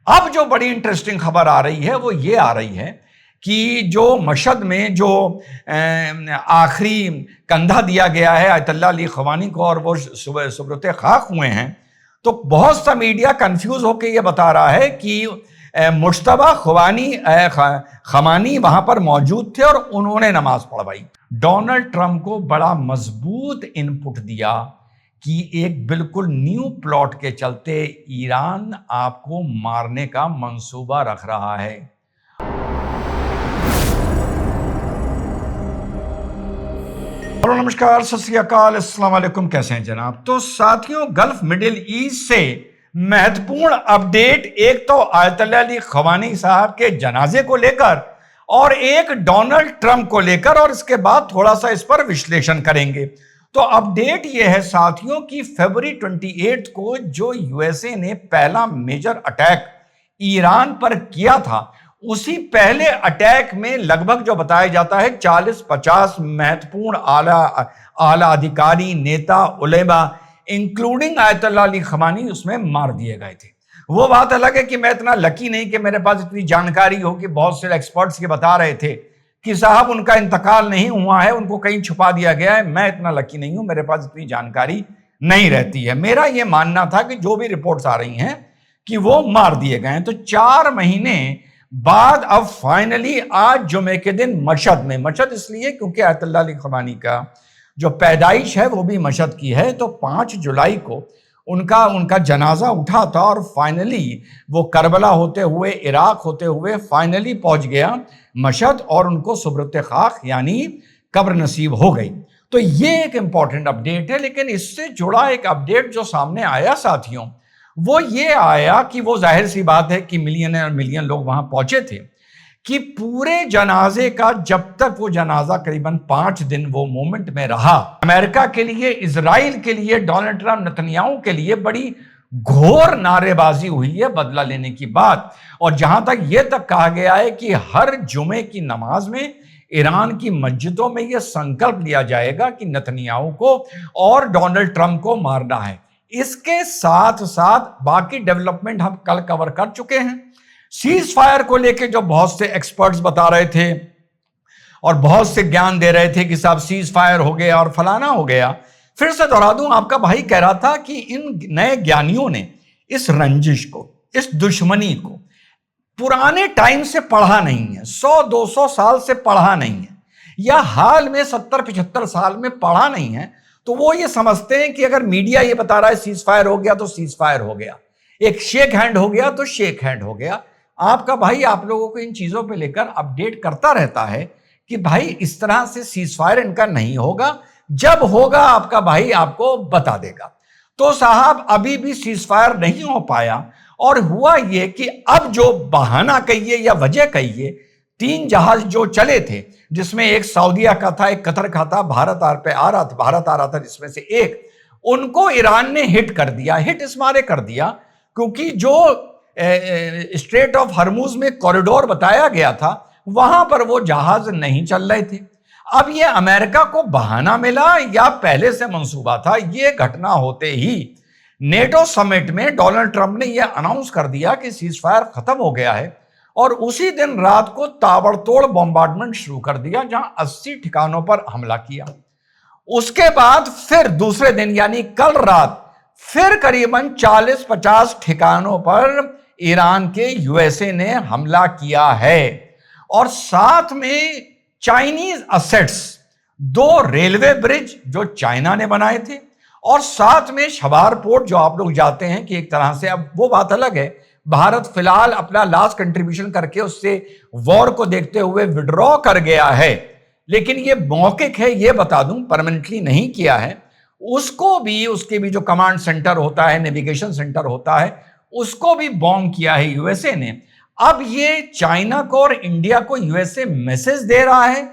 अब जो बड़ी इंटरेस्टिंग खबर आ रही है वो ये आ रही है कि जो मशहद में जो आखिरी कंधा दिया गया है आयतुल्लाह अली खवानी को और वो सुब्रत खाक हुए हैं, तो बहुत सा मीडिया कंफ्यूज होकर ये बता रहा है कि मुश्तबा खमानी वहां पर मौजूद थे और उन्होंने नमाज पढ़वाई। डोनाल्ड ट्रंप को बड़ा मजबूत इनपुट दिया कि एक बिल्कुल न्यू प्लॉट के चलते ईरान आपको मारने का मंसूबा रख रहा है। हेलो, नमस्कार, सत श्री अकाल, अस्सलाम वालेकुम। कैसे हैं जनाब? तो साथियों, गल्फ मिडिल ईस्ट से महत्वपूर्ण अपडेट, एक तो आयतुल्लाह अली खवानी साहब के जनाजे को लेकर और एक डोनाल्ड ट्रंप को लेकर, और इसके बाद थोड़ा सा इस पर विश्लेषण करेंगे। तो अपडेट यह है साथियों कि फरवरी 28 को जो यूएसए ने पहला मेजर अटैक ईरान पर किया था, उसी पहले अटैक में लगभग जो बताया जाता है 40-50 महत्वपूर्ण आला अधिकारी, नेता, उलेमा, इंक्लूडिंग आयतुल्लाह अली खमानी उसमें मार दिए गए थे। वो बात अलग है कि मैं इतना लकी नहीं कि मेरे पास इतनी जानकारी हो कि बहुत से एक्सपर्ट्स के बता रहे थे कि साहब उनका इंतकाल नहीं हुआ है, उनको कहीं छुपा दिया गया है। मैं इतना लकी नहीं हूं, मेरे पास इतनी जानकारी नहीं रहती है। मेरा यह मानना था कि जो भी रिपोर्ट्स आ रही हैं कि वो मार दिए गए हैं। तो 4 महीने बाद अब फाइनली आज जुमे के दिन मशहद इसलिए क्योंकि आयतुल्लाह अली खमानी का जो पैदाइश है वो भी मशहद की है, तो 5 जुलाई को उनका जनाजा उठा था और फाइनली वो करबला होते हुए, इराक होते हुए फाइनली पहुंच गया मशहद और उनको सुब्रत खाक यानी कब्र नसीब हो गई। तो ये एक इंपॉर्टेंट अपडेट है। लेकिन इससे जुड़ा एक अपडेट जो सामने आया साथियों, वो ये आया कि वो जाहिर सी बात है कि मिलियन लोग वहां पहुंचे थे कि पूरे जनाजे का, जब तक वो जनाजा करीबन 5 दिन वो मोमेंट में रहा, अमेरिका के लिए, इजराइल के लिए, डोनाल्ड ट्रंप, नेतन्याहू के लिए बड़ी घोर नारेबाजी हुई है बदला लेने की बात। और जहां तक ये तक कहा गया है कि हर जुमे की नमाज में ईरान की मस्जिदों में यह संकल्प लिया जाएगा कि नेतन्याहू को और डोनाल्ड ट्रंप को मारना है। इसके साथ साथ बाकी डेवलपमेंट हम कल कवर कर चुके हैं। सीज फायर को लेके जो बहुत से एक्सपर्ट्स बता रहे थे और बहुत से ज्ञान दे रहे थे कि साहब सीज फायर हो गया और फलाना हो गया, फिर से दोहरा दूं, आपका भाई कह रहा था कि इन नए ज्ञानियों ने इस रंजिश को, इस दुश्मनी को पुराने टाइम से पढ़ा नहीं है, 100-200 साल से पढ़ा नहीं है, या हाल में 70-75 साल में पढ़ा नहीं है। तो वो ये समझते हैं कि अगर मीडिया ये बता रहा है सीज फायर हो गया तो सीज फायर हो गया, एक शेक हैंड हो गया तो शेक हैंड हो गया। आपका भाई आप लोगों को इन चीजों पे लेकर अपडेट करता रहता है कि भाई इस तरह से सीज फायर इनका नहीं होगा, जब होगा आपका भाई आपको बता देगा। तो साहब अभी भी सीज फायर नहीं हो पाया, और हुआ ये कि अब जो बहाना कहिए या वजह कहिए, 3 जहाज जो चले थे, जिसमें एक सऊदीया का था, एक कतर का था, भारत आ रहा था, जिसमें से एक, उनको ईरान ने हिट कर दिया। हिट इस मारे कर दिया क्योंकि जो स्ट्रेट ऑफ हर्मुज में कॉरिडोर बताया गया था, वहां पर वो जहाज नहीं चल रहे थे। अब ये अमेरिका को बहाना मिला या पहले से मंसूबा था? ये घटना होते ही नेटो समिट में डोनाल्ड ट्रंप ने यह अनाउंस कर दिया कि सीज फायर खत्म हो गया है, और उसी दिन रात को ताबड़तोड़ बॉम्बार्डमेंट शुरू कर दिया, जहां 80 ठिकानों पर हमला किया। उसके बाद फिर दूसरे दिन यानी कल रात फिर करीबन 40-50 ठिकानों पर ईरान के यूएसए ने हमला किया है, और साथ में चाइनीज असेट्स, 2 रेलवे ब्रिज जो चाइना ने बनाए थे, और साथ में शबार पोर्ट जो आप लोग जाते हैं कि एक तरह से, अब वो बात अलग है, भारत फिलहाल अपना लास्ट कंट्रीब्यूशन करके उससे वॉर को देखते हुए विड्रॉ कर गया है, लेकिन ये मौखिक है, ये बता दूं, परमानेंटली नहीं किया है। उसको भी, उसके भी जो कमांड सेंटर होता है, नेविगेशन सेंटर होता है, उसको भी बॉम्ब किया है यूएसए ने। अब ये चाइना को और इंडिया को यूएसए मैसेज दे रहा है,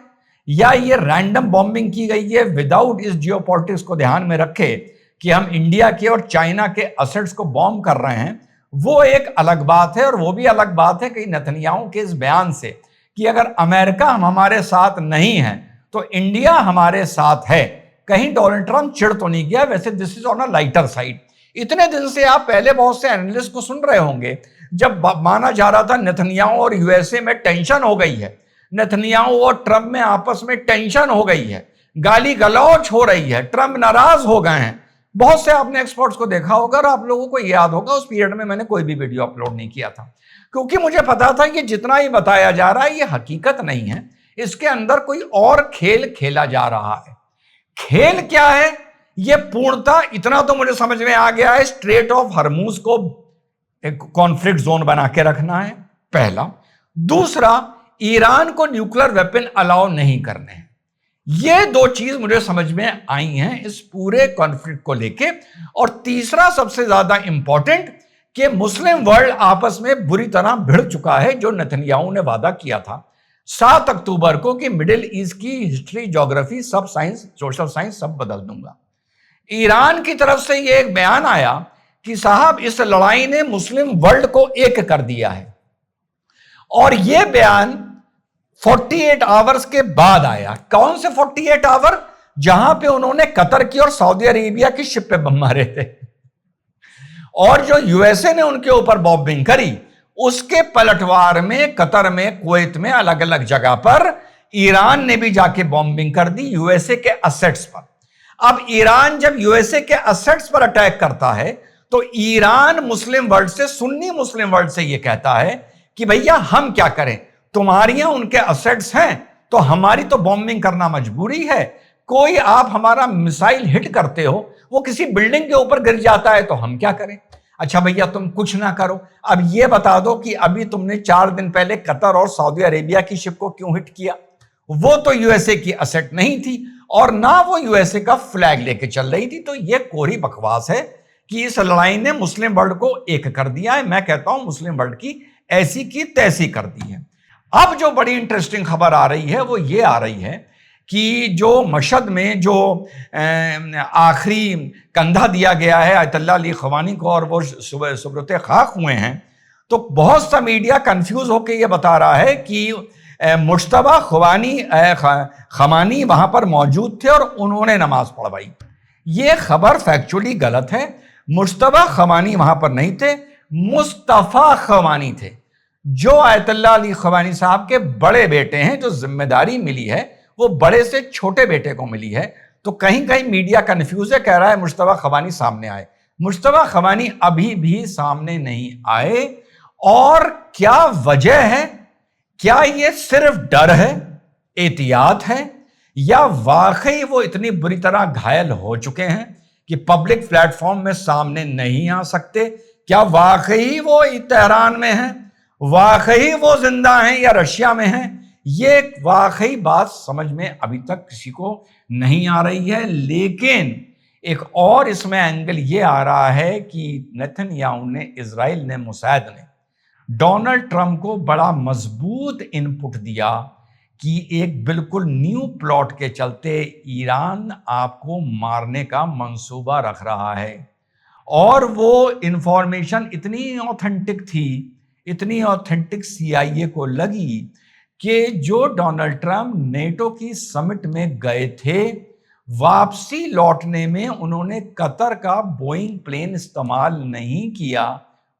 या ये रैंडम बॉम्बिंग की गई है विदाउट इस जियोपॉलिटिक्स को ध्यान में रखे कि हम इंडिया के और चाइना के असेट्स को बॉम्ब कर रहे हैं, वो एक अलग बात है। और वो भी अलग बात है कि नेतन्याहू के इस बयान से कि अगर अमेरिका हमारे साथ नहीं है तो इंडिया हमारे साथ है, कहीं डोनाल्ड ट्रंप चिढ़ तो नहीं गया? वैसे this is on a lighter side. इतने दिन से आप पहले बहुत से एनालिस्ट को सुन रहे होंगे जब माना जा रहा था नेतन्याहू और यूएसए में टेंशन हो गई है, नेतन्याहू और ट्रंप में आपस में टेंशन हो गई है, गाली गलौच हो रही है, ट्रंप नाराज हो गए हैं। बहुत से आपने एक्सपर्ट्स को देखा होगा और आप लोगों को याद होगा उस पीरियड में मैंने कोई भी वीडियो अपलोड नहीं किया था, क्योंकि मुझे पता था कि जितना ही बताया जा रहा है ये हकीकत नहीं है, इसके अंदर कोई और खेल खेला जा रहा है। खेल क्या है ये पूर्णतः इतना तो मुझे समझ में आ गया है, स्ट्रेट ऑफ हरमूज को एक कॉन्फ्लिक्ट जोन बना के रखना है, पहला। दूसरा, ईरान को न्यूक्लियर वेपन अलाउ नहीं करने हैं। ये दो चीज मुझे समझ में आई हैं इस पूरे कॉन्फ्लिक्ट को लेके। और तीसरा सबसे ज्यादा इंपॉर्टेंट कि मुस्लिम वर्ल्ड आपस में बुरी तरह भिड़ चुका है, जो नेतन्याहू ने वादा किया था 7 अक्टूबर को कि मिडिल ईस्ट की हिस्ट्री, ज्योग्राफी, सब साइंस, सोशल साइंस सब बदल दूंगा। ईरान की तरफ से यह एक बयान आया कि साहब इस लड़ाई ने मुस्लिम वर्ल्ड को एक कर दिया है, और यह बयान 48 आवर्स के बाद आया। कौन से 48 आवर? जहां पे उन्होंने कतर की और सऊदी अरेबिया की शिप पे बम मारे थे, और जो यूएसए ने उनके ऊपर बॉम्बिंग करी, उसके पलटवार में कतर में, कुवैत में, अलग अलग जगह पर ईरान ने भी जाके बॉम्बिंग कर दी यूएसए के असेट्स पर। अब ईरान जब यूएसए के असेट्स पर अटैक करता है तो ईरान मुस्लिम वर्ल्ड से, सुन्नी मुस्लिम वर्ल्ड से यह कहता है कि भैया हम क्या करें, तुम्हारी यहां उनके असेट्स हैं तो हमारी तो बॉम्बिंग करना मजबूरी है। कोई आप हमारा मिसाइल हिट करते हो, वो किसी बिल्डिंग के ऊपर गिर जाता है तो हम क्या करें? अच्छा भैया तुम कुछ ना करो, अब ये बता दो कि अभी तुमने 4 दिन पहले कतर और सऊदी अरेबिया की शिप को क्यों हिट किया? वो तो यूएसए की असेट नहीं थी और ना वो यूएसए का फ्लैग लेके चल रही थी। तो ये कोरी बकवास है कि इस लड़ाई ने मुस्लिम वर्ल्ड को एक कर दिया है। मैं कहता हूं मुस्लिम वर्ल्ड की ऐसी की तैसी कर दी है। अब जो बड़ी इंटरेस्टिंग खबर आ रही है वो ये आ रही है कि जो मशहद में जो आखिरी कंधा दिया गया है आयतुल्लाह अली खवानी को और वो सुब्रत खाक हुए हैं, तो बहुत सा मीडिया कंफ्यूज होकर ये बता रहा है कि मुश्तबा खमानी वहां पर मौजूद थे और उन्होंने नमाज पढ़वाई। ये खबर फैक्चुअली गलत है। मुश्तबा खमानी वहां पर नहीं थे, मुस्तफा खमानी थे, जो आयतुल्लाह अली खवानी साहब के बड़े बेटे हैं। जो जिम्मेदारी मिली है वो बड़े से छोटे बेटे को मिली है। तो कहीं कहीं मीडिया कंफ्यूज है, कह रहा है मुश्तबा खवानी सामने आए। मुश्तबा खवानी अभी भी सामने नहीं आए। और क्या वजह है? क्या ये सिर्फ डर है, एहतियात है, या वाकई वो इतनी बुरी तरह घायल हो चुके हैं कि पब्लिक प्लेटफॉर्म में सामने नहीं आ सकते? क्या वाकई वो तेहरान में हैं, वाकई वो जिंदा हैं या रशिया में हैं? ये वाकई बात समझ में अभी तक किसी को नहीं आ रही है। लेकिन एक और इसमें एंगल ये आ रहा है कि नेतन्याहू ने, इजराइल ने, मोसाद ने डोनाल्ड ट्रंप को बड़ा मजबूत इनपुट दिया कि एक बिल्कुल न्यू प्लॉट के चलते ईरान आपको मारने का मंसूबा रख रहा है। और वो इंफॉर्मेशन इतनी ऑथेंटिक थी, इतनी ऑथेंटिक CIA को लगी कि जो डोनाल्ड ट्रंप नेटो की समिट में गए थे, वापसी लौटने में उन्होंने कतर का बोइंग प्लेन इस्तेमाल नहीं किया।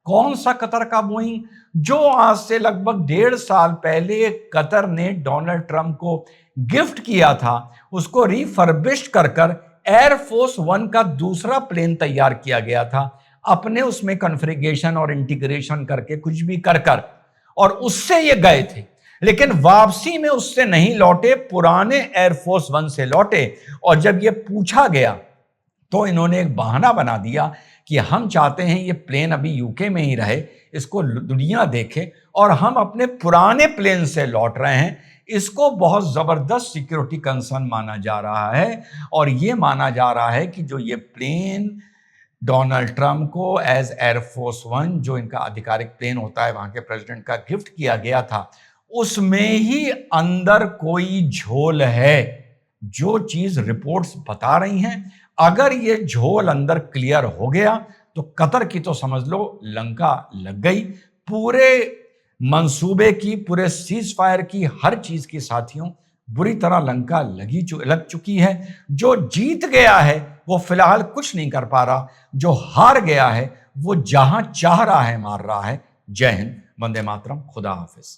कौन सा कतर का बोइंग? जो आज से लगभग 1.5 साल पहले कतर ने डोनाल्ड ट्रंप को गिफ्ट किया था, उसको रिफर्बिश्ड कर कर एयरफोर्स 1 का दूसरा प्लेन तैयार किया गया था, अपने उसमें कॉन्फ़िगरेशन और इंटीग्रेशन करके, कुछ भी कर कर, और उससे ये गए थे। लेकिन वापसी में उससे नहीं लौटे, पुराने एयरफोर्स 1 से लौटे। और जब ये पूछा गया तो इन्होंने एक बहाना बना दिया कि हम चाहते हैं ये प्लेन अभी यूके में ही रहे, इसको दुनिया देखे, और हम अपने पुराने प्लेन से लौट रहे हैं। इसको बहुत ज़बरदस्त सिक्योरिटी कंसर्न माना जा रहा है। और ये माना जा रहा है कि जो ये प्लेन डोनाल्ड ट्रंप को एज एयरफोर्स 1, जो इनका आधिकारिक प्लेन होता है, वहाँ के प्रेसिडेंट का गिफ्ट किया गया था, उसमें ही अंदर कोई झोल है। जो चीज़ रिपोर्ट्स बता रही हैं, अगर ये झोल अंदर क्लियर हो गया तो कतर की तो समझ लो लंका लग गई। पूरे मंसूबे की, पूरे सीज फायर की, हर चीज की साथियों बुरी तरह लंका लग चुकी है। जो जीत गया है वो फिलहाल कुछ नहीं कर पा रहा, जो हार गया है वो जहां चाह रहा है मार रहा है। जय हिंद, वंदे मातरम, खुदा हाफिज।